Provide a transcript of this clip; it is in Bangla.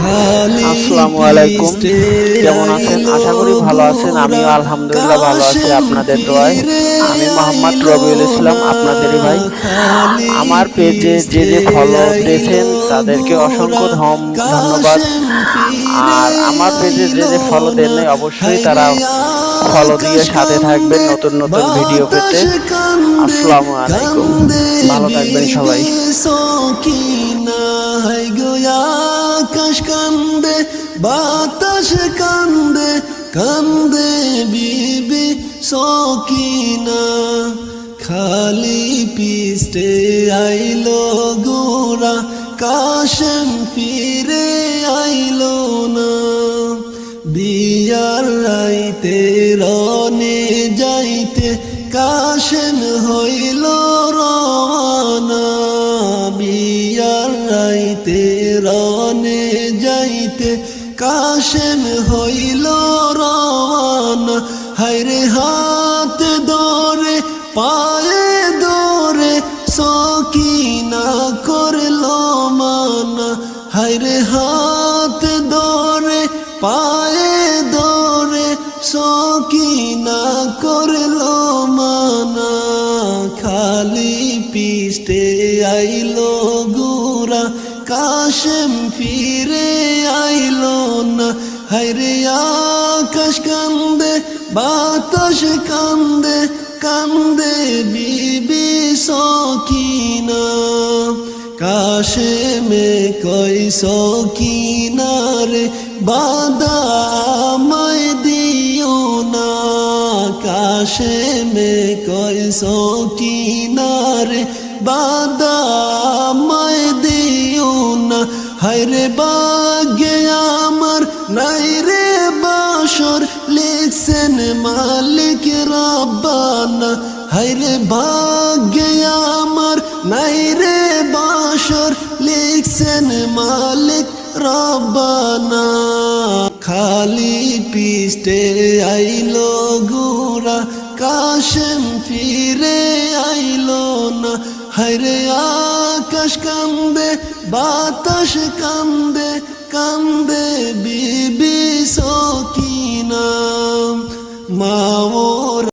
আসসালামু আলাইকুম, কেমন আছেন? আশা করি ভালো আছেন। আমিও আলহামদুলিল্লাহ ভালো আছি আপনাদের দোয়ায়। আমি মোহাম্মদ রবিউল ইসলাম, আপনাদেরই ভাই। আমার পেজে যে যে ফলো দিয়েছেন তাদেরকে অসংখ্য ধন্যবাদ। আর আমার পেজে যে যে ফলো দেন নাই অবশ্যই তারা ফলো দিয়ে সাথে থাকবেন নতুন নতুন ভিডিও পেতে। আসসালামু আলাইকুম, ভালো থাকবেন সবাই। আকাশ কান্দে, বাতাস কান্দে, কান্দে বিবি সকিনা। খালি পিস্টে আইলো গোরা, কাশেম ফিরে আইলো না। বিয়ার রাইতে রনে যাইতে কাশেম হইল রওয়ানা। বিয়ার রাইতে রনে যাইতে কাশেম হইল রওয়ানা। হায়রে হাত ধরে পায়ে ধরে সকিনা করল মানা। হায়রে হাত ধরে পায়ে ধরে সকিনা করল মানা। খালি পিস্টে আইলো গোরা, কাশেম ফিরে আইলো না। হায়রে আকাশ কান্দে, বাতাস কান্দে, কান্দে বিবি সকিনা। কাশেমে কই সকিনা রে, বাদা আমায় দিও না। কাশেমে কই সকিনা রে, বাদা আমায় দিও না। হায়রে ভাগ্যে আমার নাই রে বাসর, লিখছেন মালিক রাব্বানা। হায়রে ভাগ্যে আমার নাই রে বাসর, লিখছেন মালিক রাব্বানা। খালি পিস্টে আইলো গোরা, কাশেম ফিরে আইলো না। হায়রে আকাশ কান্দে, বাতাস কান্দে, কান্দে বিবি সকিনা। মা